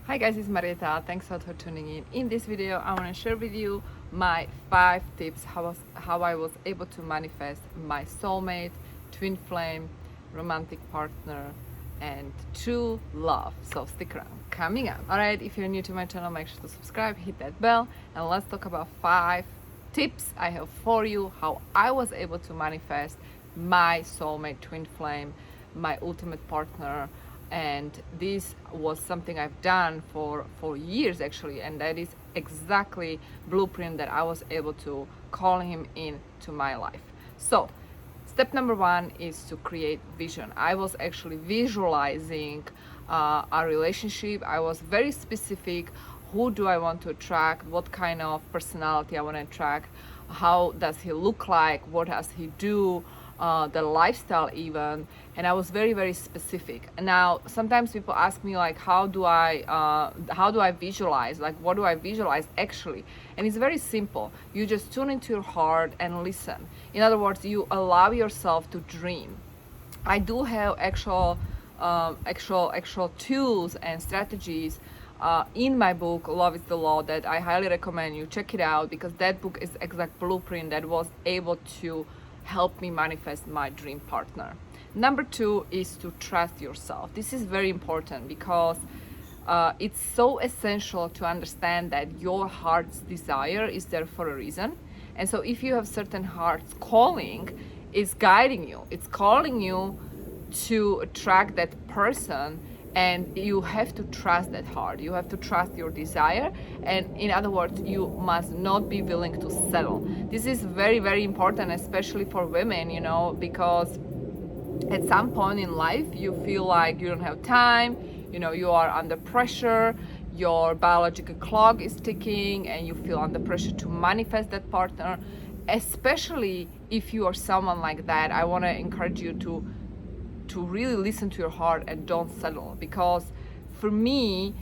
Hi guys, it's Marieta. Thanks a lot for tuning in. In this video, I want to share with you my 5 tips how I was able to manifest my soulmate, twin flame, romantic partner, and true love. So stick around. Coming up. Alright, if you're new to my channel, make sure to subscribe, hit that bell, and let's talk about 5 tips I have for you how I was able to manifest my soulmate, twin flame, my ultimate partner. And this was something I've done for years actually, and that is exactly blueprint that I was able to call him into my life. So step number 1 is to create vision. I was actually visualizing our relationship. I was very specific. Who do I want to attract? What kind of personality I want to attract? How does he look like? What does he do? The lifestyle even. And I was very specific. Now sometimes people ask me like, how do I visualize, like what do I visualize actually? And it's very simple. You just tune into your heart and listen. In other words, you allow yourself to dream. I do have actual tools and strategies in my book Love is the Law that I highly recommend you check it out, because that book is exact blueprint that was able to help me manifest my dream partner. Number 2 is to trust yourself. This is very important because it's so essential to understand that your heart's desire is there for a reason. And so if you have certain heart's calling, it's guiding you, it's calling you to attract that person, and you have to trust that heart. You have to trust your desire, and in other words, you must not be willing to settle. This is very important, especially for women, you know, because at some point in life you feel like you don't have time, you know, you are under pressure, your biological clock is ticking, and you feel under pressure to manifest that partner. Especially if you are someone like that, I want to encourage you to really listen to your heart and don't settle, because for me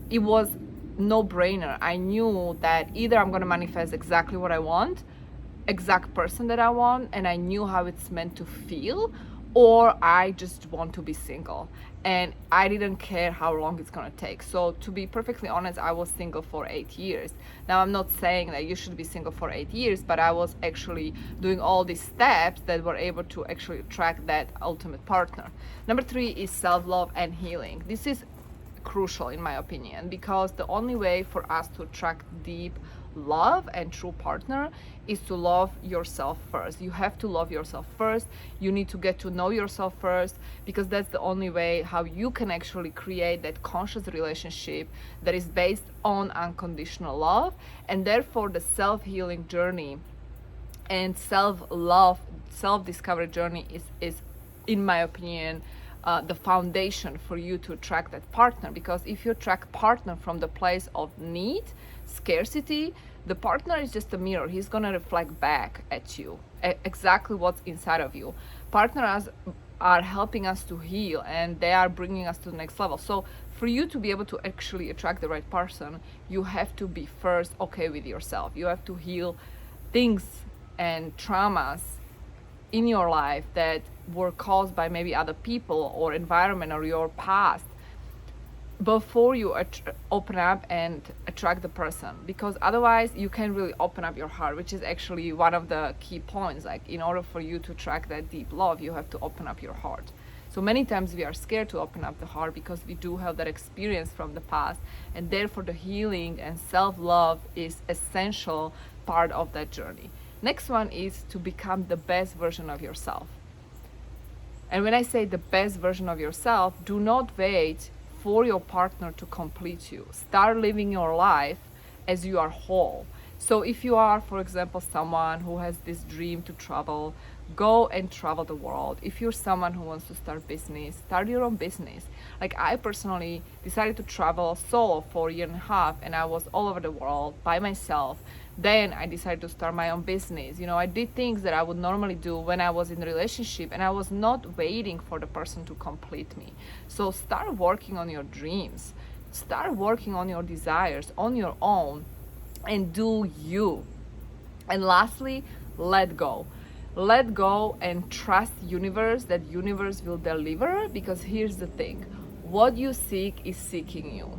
it was no brainer. I knew that either I'm going to manifest exactly what I want, exact person that I want, and I knew how it's meant to feel, or I just want to be single, and I didn't care how long it's gonna take. So to be perfectly honest, I was single for 8 years. Now I'm not saying that you should be single for 8 years, but I was actually doing all these steps that were able to actually attract that ultimate partner. Number 3 is self-love and healing. This is crucial in my opinion, because the only way for us to attract deep love and true partner is to love yourself first. You have to love yourself first. You need to get to know yourself first, because that's the only way how you can actually create that conscious relationship that is based on unconditional love. And therefore the self-healing journey and self-love, self-discovery journey is in my opinion the foundation for you to attract that partner. Because if you attract partner from the place of need, scarcity, the partner is just a mirror. He's gonna reflect back at you exactly what's inside of you. Partners are helping us to heal, and they are bringing us to the next level. So for you to be able to actually attract the right person, you have to be first okay with yourself. You have to heal things and traumas in your life that were caused by maybe other people or environment or your past before you open up and attract the person. Because otherwise you can't really open up your heart, which is actually one of the key points. Like, in order for you to attract that deep love, you have to open up your heart. So many times we are scared to open up the heart because we do have that experience from the past, and therefore the healing and self-love is essential part of that journey. Next one is to become the best version of yourself. And when I say the best version of yourself, do not wait for your partner to complete you. Start living your life as you are whole. So if you are, for example, someone who has this dream to travel, go and travel the world. If you're someone who wants to start business, start your own business. Like, I personally decided to travel solo for a year and a half, and I was all over the world by myself. Then I decided to start my own business. You know, I did things that I would normally do when I was in a relationship, and I was not waiting for the person to complete me. So start working on your dreams, start working on your desires on your own, and do you. And lastly, let go. Let go and trust universe, that universe will deliver. Because here's the thing, what you seek is seeking you.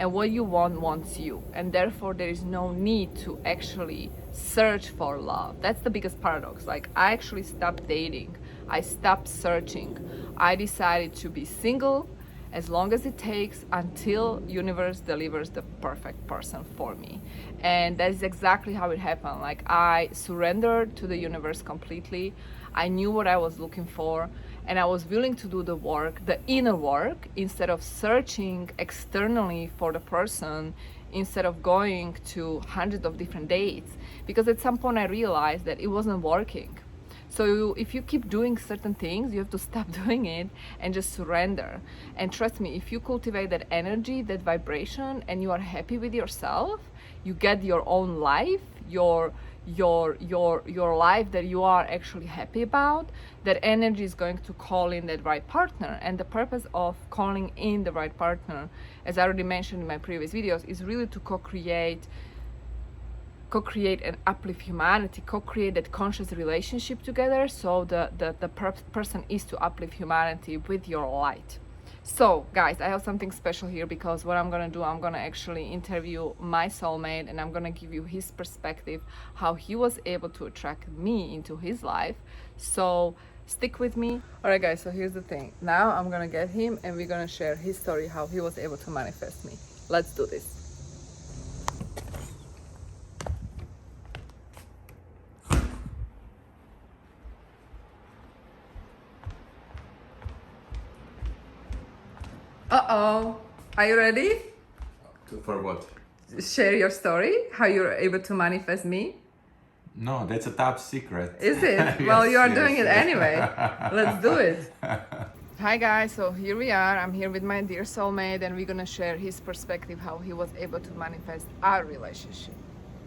and what you want wants you, and therefore there is no need to actually search for love. That's the biggest paradox. Like, I actually stopped dating, I stopped searching, I decided to be single as long as it takes until universe delivers the perfect person for me. And that is exactly how it happened. Like, I surrendered to the universe completely. I knew what I was looking for, and I was willing to do the work, the inner work, instead of searching externally for the person, instead of going to hundreds of different dates. Because at some point I realized that it wasn't working. So if you keep doing certain things, you have to stop doing it and just surrender. And trust me, if you cultivate that energy, that vibration, and you are happy with yourself, you get your own life, your life that you are actually happy about. That energy is going to call in that right partner. And the purpose of calling in the right partner, as I already mentioned in my previous videos, is really to co-create and uplift humanity, co-create that conscious relationship together. So the person is to uplift humanity with your light. So guys, I have something special here, because what I'm gonna do, I'm gonna actually interview my soulmate, and I'm gonna give you his perspective, how he was able to attract me into his life. So stick with me. All right guys, so here's the thing. Now I'm gonna get him, and we're gonna share his story, how he was able to manifest me. Let's do this. Uh-oh. Are you ready? For what? Share your story, how you were able to manifest me. No, that's a top secret. Is it? Yes, Well, you are doing it yes. anyway. Let's do it. Hi guys, so here we are. I'm here with my dear soulmate, and we're gonna share his perspective, how he was able to manifest our relationship.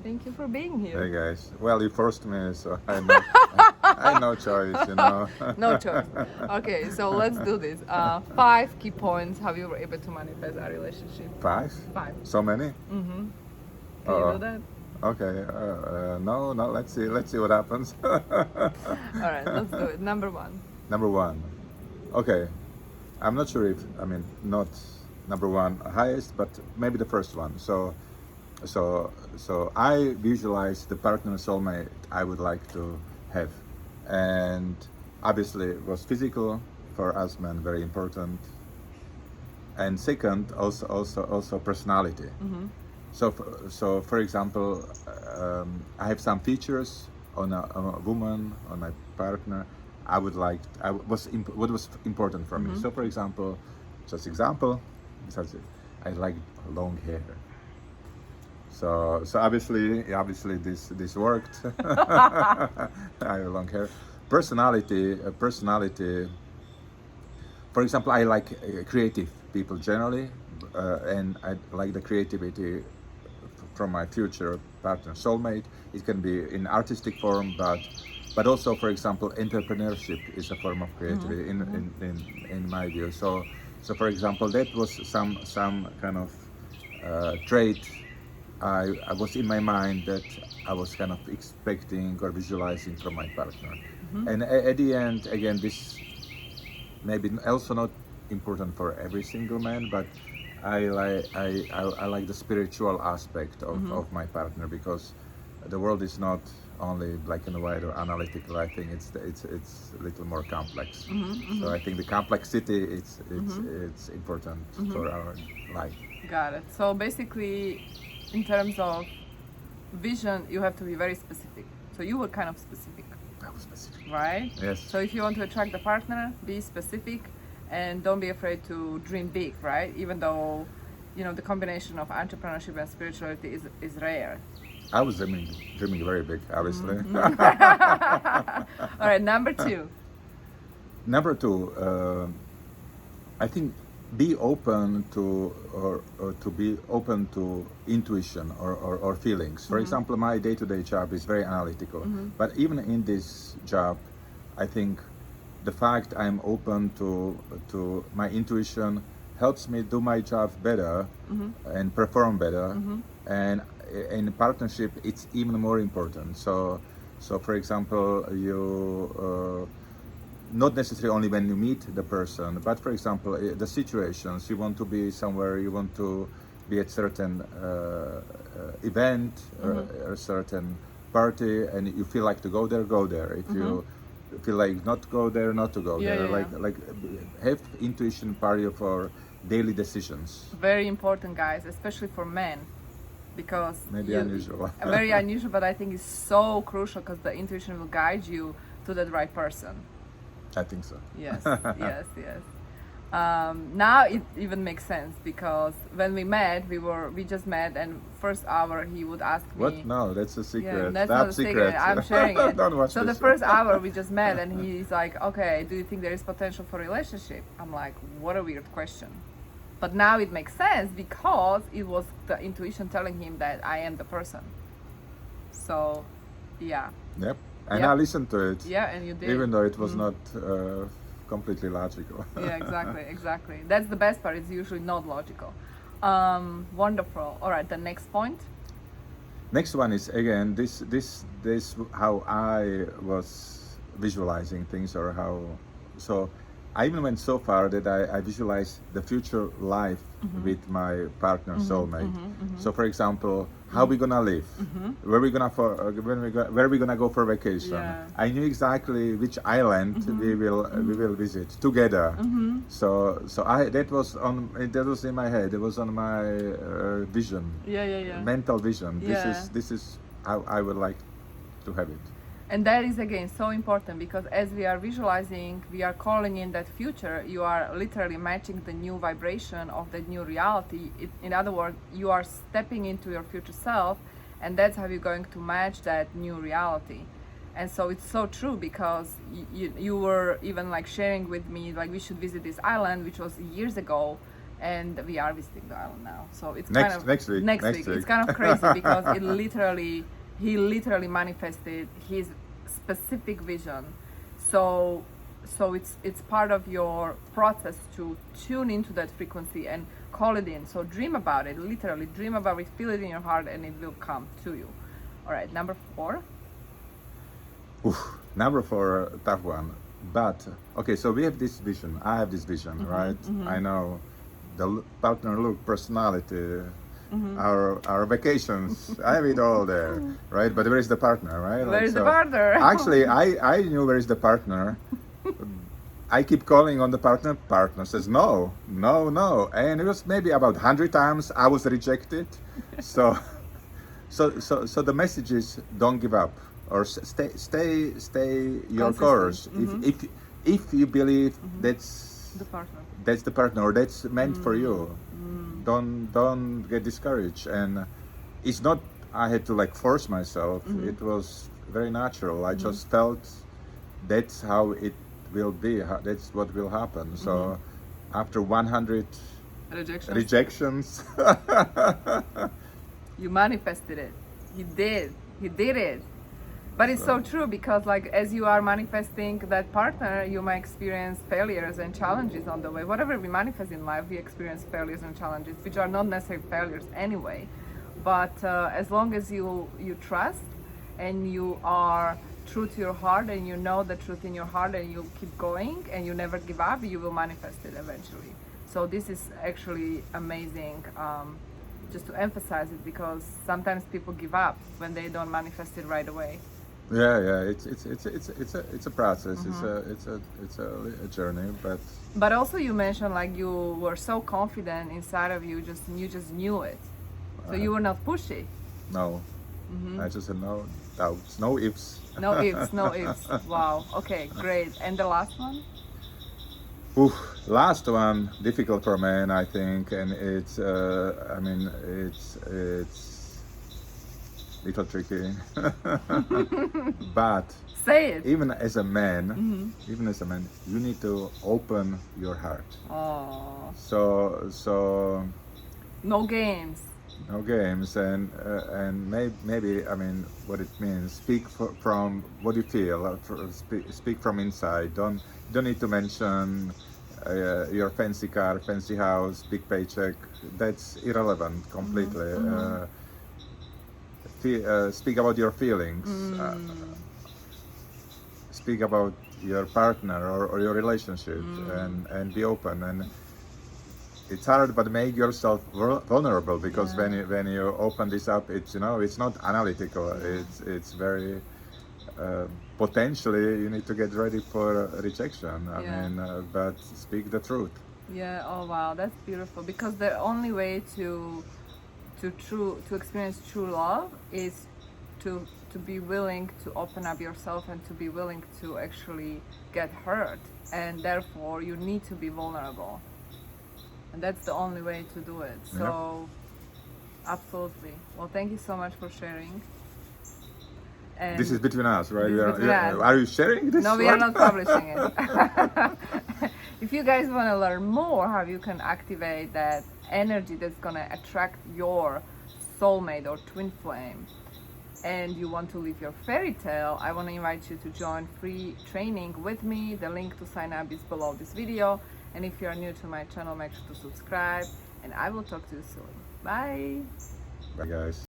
Thank you for being here. Hey guys, well, you forced me, so I had no choice, you know. No choice. Okay, so let's do this. 5 key points how you were able to manifest our relationship. 5? 5. So many? Mm-hmm. Can you do that? Okay, no, let's see what happens. All right, let's do it. Number 1. Number 1. Okay, I'm not sure if, not number 1 highest, but maybe the first one. So I visualize the partner soulmate I would like to have, and obviously it was physical for us men, very important, and second also personality. Mm-hmm. So for example, I have some features on a woman, on my partner. What was important for me. So for example, I like long hair. So obviously this worked. I have long hair. Personality. For example, I like creative people generally, and I like the creativity from my future partner soulmate. It can be in artistic form, but also, for example, entrepreneurship is a form of creativity in my view. So for example, that was some kind of trait I was in my mind that I was kind of expecting or visualizing from my partner. And at the end, again, this maybe also not important for every single man, but I like the spiritual aspect of my partner, because the world is not only black and white or analytical. I think it's a little more complex. So I think the complexity it's important for our life. Got it. So basically, in terms of vision, you have to be very specific. So you were kind of specific. I was specific. Right? Yes. So if you want to attract the partner, be specific, and don't be afraid to dream big, right? Even though, the combination of entrepreneurship and spirituality is rare. I was dreaming very big, obviously. All right, number 2. Number 2, I think be open to or to be open to intuition or feelings. For example, my day-to-day job is very analytical, but even in this job, I think the fact I'm open to my intuition helps me do my job better and perform better. And in partnership, it's even more important. So for example, you not necessarily only when you meet the person, but for example, the situations, you want to be somewhere, you want to be at certain event or a certain party, and you feel like to go there, go there. If you feel like not go there, not to go Yeah, there. yeah, Like have intuition part of your daily decisions. Very important, guys, especially for men, because Maybe unusual. very unusual, but I think it's so crucial because the intuition will guide you to that right person. I think so. Yes, yes, yes. Now it even makes sense because when we met, we just met, and first hour he would ask me. What? No, that's a Yeah, secret. that's Top not a secret. I'm sharing it. Don't watch So the this. first hour we just met, and he's like, "Okay, do you think there is potential for a relationship?" I'm like, "What a weird question." But now it makes sense because it was the intuition telling him that I am the person. So, yeah, Yep. And Yep. I listened to it. yeah, and you did. Even though it was not completely logical. Yeah, exactly, exactly. That's the best part. It's usually not logical. Wonderful. All right, the next point. Next one is again this how I was visualizing things, or how, so I even went so far that I visualized the future life with my partner, soulmate. So for example, how we gonna live, where we gonna where we gonna go for vacation. Yeah. I knew exactly which island we will visit together. So that was in my head. It was on my vision, Yeah, yeah, yeah. mental vision. Yeah. This is how I would like to have it. And that is again so important because as we are visualizing, we are calling in that future, you are literally matching the new vibration of the new reality. In other words, you are stepping into your future self, and that's how you're going to match that new reality. And so it's so true because you were even like sharing with me like we should visit this island, which was years ago, and we are visiting the island now. So it's Next week. Next week. It's kind of crazy because he literally manifested his specific vision. So it's part of your process to tune into that frequency and call it in. So dream about it, literally dream about it, feel it in your heart, and it will come to you. All right, number 4. Oof, number 4, tough one. But okay, so we have this vision. I have this vision, right? I know the partner look, personality, our vacations. I have it all there, right? But where is the partner, right? Where is the partner? Actually, I knew where is the partner. I keep calling on the partner. Partner says no, and it was maybe about 100 times I was rejected. So the message is don't give up, or stay your course. If you believe that's The partner. or that's meant for you, don't get discouraged. And it's not I had to like force myself. It was very natural. I just felt that's how it will be. That's what will happen. So after 100 rejections, you manifested it. He did it. But it's so true because like as you are manifesting that partner, you might experience failures and challenges on the way. Whatever we manifest in life, we experience failures and challenges, which are not necessarily failures anyway. But as long as you trust and you are true to your heart and you know the truth in your heart and you keep going and you never give up, you will manifest it eventually. So this is actually amazing, just to emphasize it, because sometimes people give up when they don't manifest it right away. yeah, it's a process. It's a journey, but But also you mentioned like you were so confident inside of you, you just knew it. So you were not pushy. no, I just said no doubts, no ifs. No ifs, no ifs. Wow. Okay, great. And the last one? Ooh, last one, difficult for men, I think, and it's I mean it's little tricky. But Say it. even as a man, you need to open your heart. Oh, So no games. no games, and maybe I mean what it means. Speak from what you feel. Speak from inside. Don't need to mention your fancy car, fancy house, big paycheck. That's irrelevant completely. Speak about your feelings. Speak about your partner or your relationship, and be open. And it's hard, but make yourself vulnerable, because Yeah. when you open this up, it's, you know, it's not analytical. It's very potentially you need to get ready for rejection. I Yeah. mean, but speak the truth. Yeah. Oh wow, that's beautiful. Because the only way to experience true love is to be willing to open up yourself and to be willing to actually get hurt, and therefore you need to be vulnerable, and that's the only way to do it. So absolutely. Well, thank you so much for sharing. And This is between us, right? This is between us. Are you sharing this? no, we are one? not publishing it. If you guys want to learn more how you can activate that energy that's going to attract your soulmate or twin flame, and you want to live your fairy tale, I want to invite you to join free training with me. The link to sign up is below this video. And if you are new to my channel, make sure to subscribe, and I will talk to you soon. Bye. Bye, guys.